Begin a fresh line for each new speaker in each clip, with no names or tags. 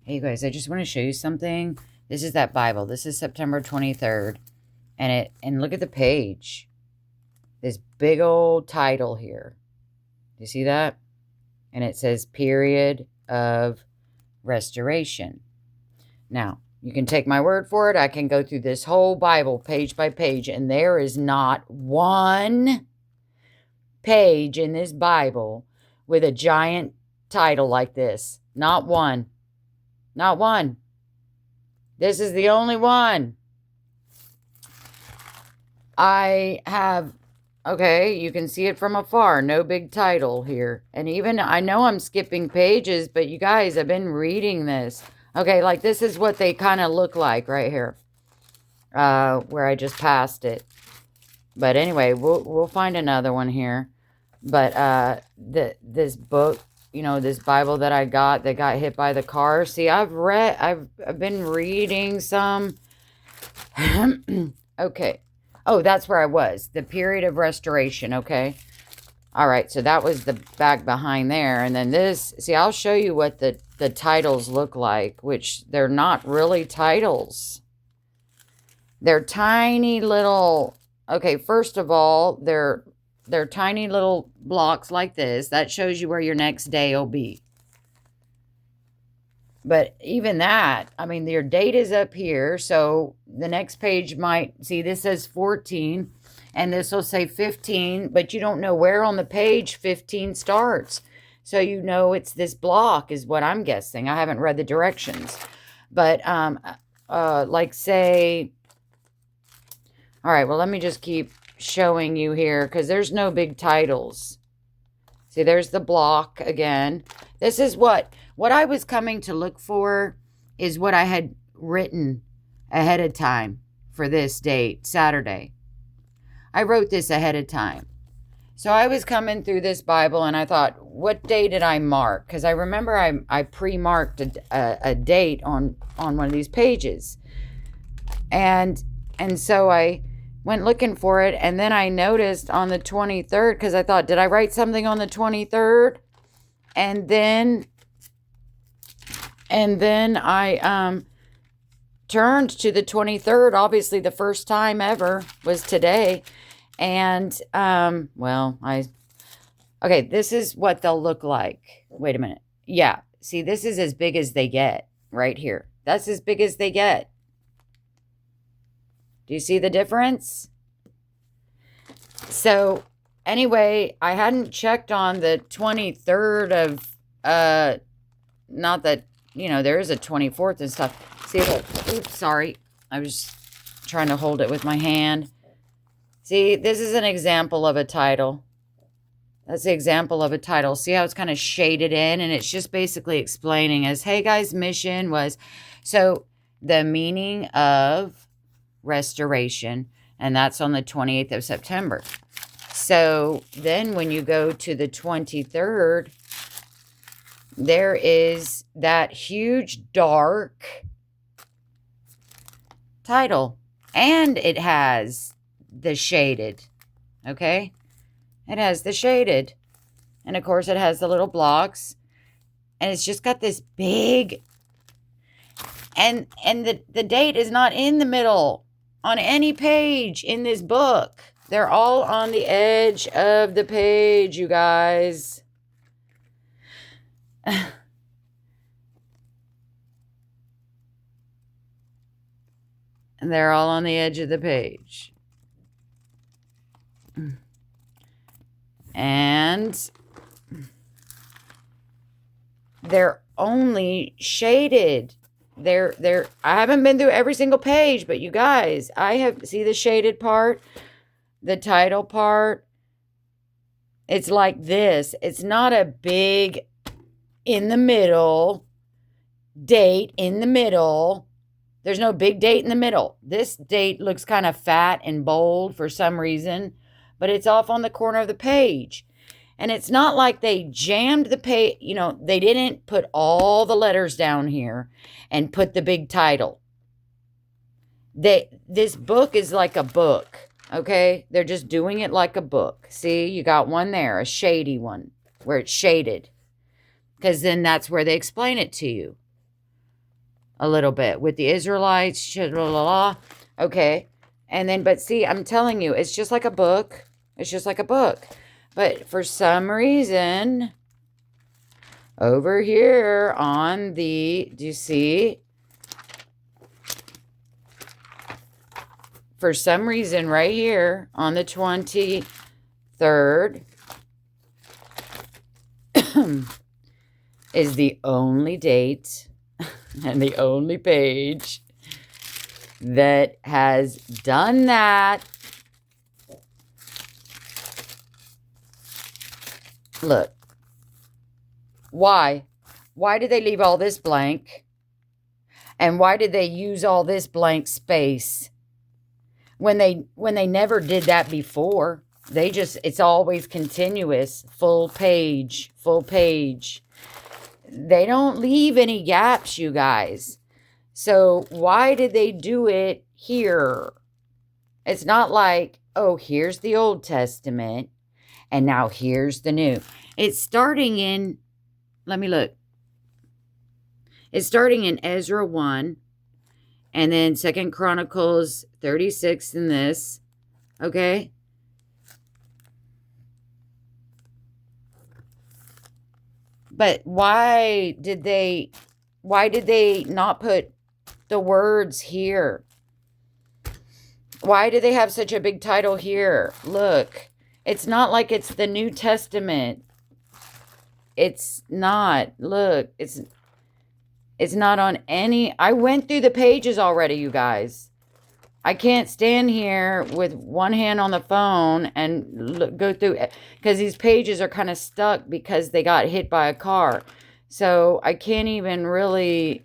Hey, you guys, I just want to show you something. This is that Bible. This is September 23rd. And look at the page. This big old title here. Do you see that? And it says Period of Restoration. Now, you can take my word for it. I can go through this whole Bible page by page, and there is not one page in this Bible with a giant title like this. Not one. Not one. This is the only one. I have, okay, you can see it from afar. No big title here. And even, I know I'm skipping pages, but you guys, I've been reading this. Okay, like this is what they kind of look like right here. Where I just passed it. But anyway, we'll find another one here. But this book, this Bible that I got that got hit by the car. See, I've been reading some. Okay. Oh, that's where I was. The Period of Restoration, okay? All right, so that was the back behind there. And then this, see, I'll show you what the titles look like, which they're not really titles. They're tiny little, okay, first of all, they're tiny little blocks like this. That shows you where your next day will be. But even that, I mean, your date is up here. So the next page might, see, this says 14. And this will say 15. But you don't know where on the page 15 starts. So you know it's this block is what I'm guessing. I haven't read the directions. But like say, all right, well, let me just keep showing you here because there's no big titles. See, there's the block again. This is what I was coming to look for is what I had written ahead of time for this date, Saturday. I wrote this ahead of time. So I was coming through this Bible and I thought, what day did I mark? Because I remember I pre-marked a date on one of these pages. And so I went looking for it, and then I noticed on the 23rd, because I thought, did I write something on the 23rd? And then I turned to the 23rd. Obviously, the first time ever was today. And, okay, this is what they'll look like. Wait a minute. Yeah, see, this is as big as they get right here. That's as big as they get. Do you see the difference? So anyway, I hadn't checked on the 23rd of, not that, there is a 24th and stuff. See, oops, sorry. I was trying to hold it with my hand. See, this is an example of a title. That's the example of a title. See how it's kind of shaded in? And it's just basically explaining as, hey guys, mission was, so the meaning of restoration, and that's on the 28th of September. So then when you go to the 23rd, there is that huge dark title, and it has the shaded, okay? It has the shaded, and of course it has the little blocks, and it's just got this big, and the date is not in the middle on any page in this book. They're all on the edge of the page, you guys. And they're all on the edge of the page. And they're only shaded. I haven't been through every single page, but you guys, I have, see the shaded part, the title part. It's like this. It's not a big in the middle date in the middle. There's no big date in the middle. This date looks kind of fat and bold for some reason, but it's off on the corner of the page. And it's not like they jammed the page, they didn't put all the letters down here and put the big title. This book is like a book, okay? They're just doing it like a book. See, you got one there, a shady one, where it's shaded. Because then that's where they explain it to you. a little bit with the Israelites. Okay. And then, but see, I'm telling you, it's just like a book. It's just like a book. But for some reason, over here on the, do you see? For some reason, right here on the 23rd is the only date and the only page that has done that. Look. Why? Why did they leave all this blank? And why did they use all this blank space? When they never did that before. They just, it's always continuous. Full page. Full page. They don't leave any gaps, you guys. So why did they do it here? It's not like, oh, here's the Old Testament, and now here's the New. It's starting in, let me look. It's starting in Ezra 1, and then 2 Chronicles 36 in this, okay? But why did they not put the words here? Why do they have such a big title here? Look, it's not like it's the New Testament. It's not. Look, it's not on any. I went through the pages already, you guys. I can't stand here with one hand on the phone and go through it because these pages are kind of stuck because they got hit by a car. So I can't even really.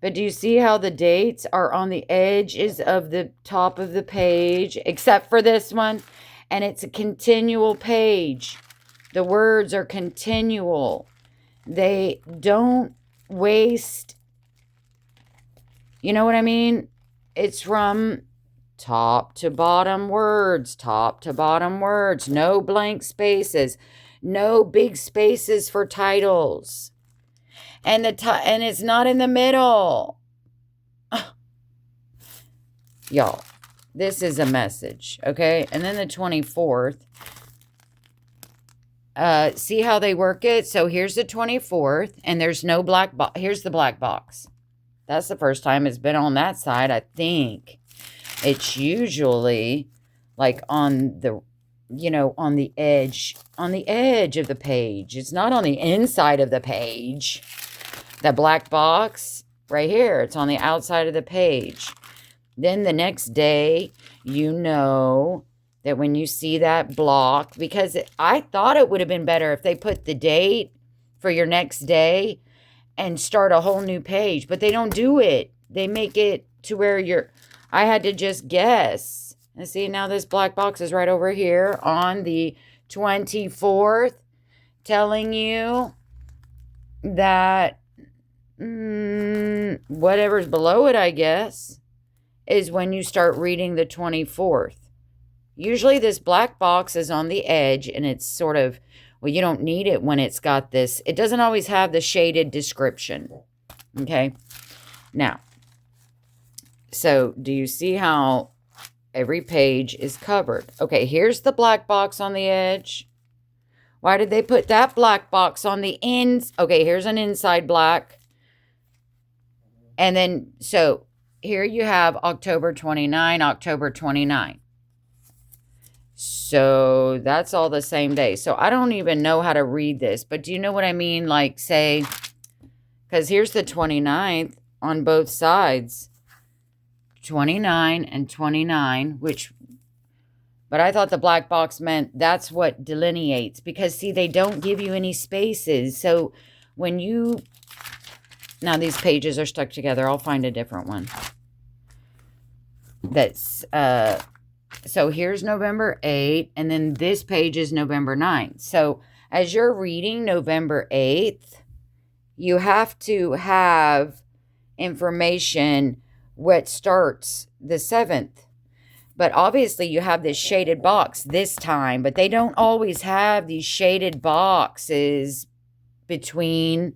But do you see how the dates are on the edges of the top of the page, except for this one? And it's a continual page. The words are continual. They don't waste. You know what I mean? It's from top to bottom words, top to bottom words. No blank spaces. No big spaces for titles. And and it's not in the middle. Y'all, this is a message, okay? And then the 24th. See how they work it? So here's the 24th, and there's no black box. Here's the black box. That's the first time it's been on that side, I think. It's usually like on the, on the edge of the page. It's not on the inside of the page. That black box right here, it's on the outside of the page. Then the next day, that when you see that block, because I thought it would have been better if they put the date for your next day and start a whole new page, but they don't do it. They make it to where I had to just guess. And see, now this black box is right over here on the 24th, telling you that whatever's below it, I guess, is when you start reading the 24th. Usually this black box is on the edge, and it's sort of, well, you don't need it when it's got this. It doesn't always have the shaded description. Okay. Now, so do you see how every page is covered? Okay, here's the black box on the edge. Why did they put that black box on the ends? Okay, here's an inside black. And then, so here you have October 29, October 29. So that's all the same day. So I don't even know how to read this, but do you know what I mean? Like, say, because here's the 29th on both sides. 29 and 29, but I thought the black box meant that's what delineates, because see, they don't give you any spaces. So when now these pages are stuck together, I'll find a different one. That's, so here's November 8th, and then this page is November 9th. So as you're reading November 8th, you have to have information what starts the 7th. But obviously you have this shaded box this time, but they don't always have these shaded boxes between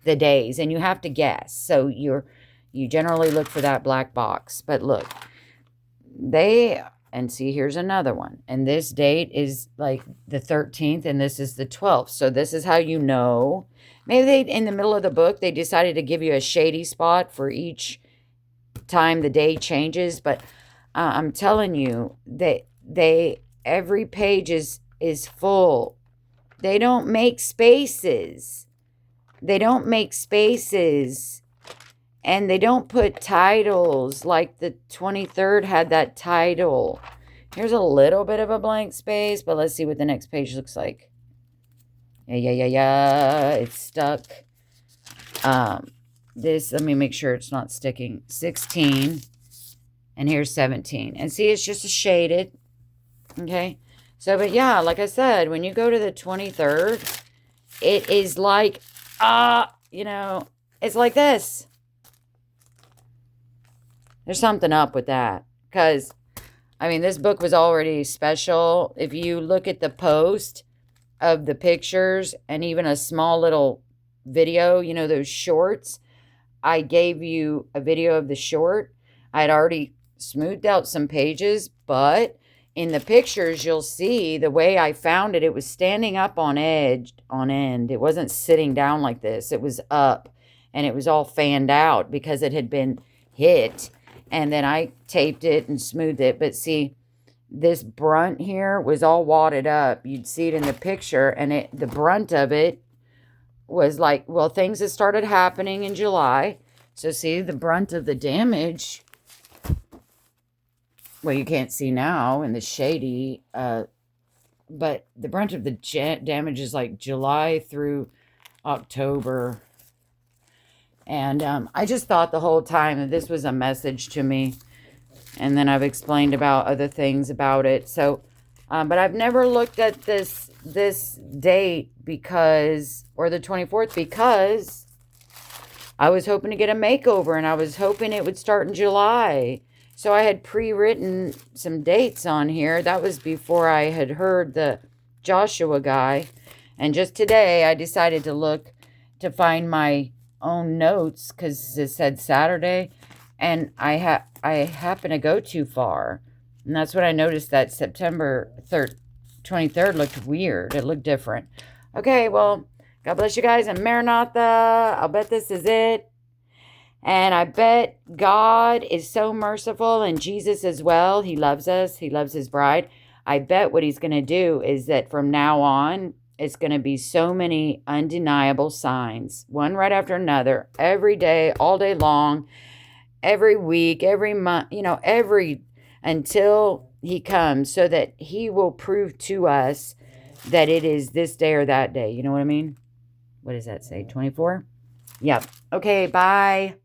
the days, and you have to guess. So You generally look for that black box. But look, and see, here's another one. And this date is like the 13th, and this is the 12th. So this is how you know. Maybe in the middle of the book, they decided to give you a shady spot for each time the day changes. But I'm telling you, every page is full. They don't make spaces. They don't make spaces. And they don't put titles like the 23rd had that title. Here's a little bit of a blank space, but let's see what the next page looks like. Yeah. It's stuck. Let me make sure it's not sticking. 16. And here's 17. And see, it's just a shaded. Okay. So, but yeah, like I said, when you go to the 23rd, it is like, it's like this. There's something up with that. Because, I mean, this book was already special. If you look at the post of the pictures and even a small little video, those shorts, I gave you a video of the short. I had already smoothed out some pages, but in the pictures, you'll see the way I found it. It was standing up on end. It wasn't sitting down like this. It was up, and it was all fanned out because it had been hit. And then I taped it and smoothed it. But see, this brunt here was all wadded up. You'd see it in the picture, and the brunt of it was like, well, things that started happening in July. So see, the brunt of the damage, well, you can't see now in the shady, but the brunt of the damage is like July through October. And I just thought the whole time that this was a message to me. And then I've explained about other things about it. So, but I've never looked at this date or the 24th, because I was hoping to get a makeover, and I was hoping it would start in July. So I had pre-written some dates on here. That was before I had heard the Joshua guy. And just today I decided to look to find my own notes, because it said Saturday, and I happened to go too far, and that's when I noticed that September 23rd looked weird. It looked different. Okay, well, God bless you guys, and Maranatha. I'll bet this is it, and I bet God is so merciful, and Jesus as well. He loves us. He loves his bride. I bet what he's going to do is that from now on, it's going to be so many undeniable signs, one right after another, every day, all day long, every week, every month, until he comes, so that he will prove to us that it is this day or that day. You know what I mean? What does that say? 24? Yep. Okay, bye.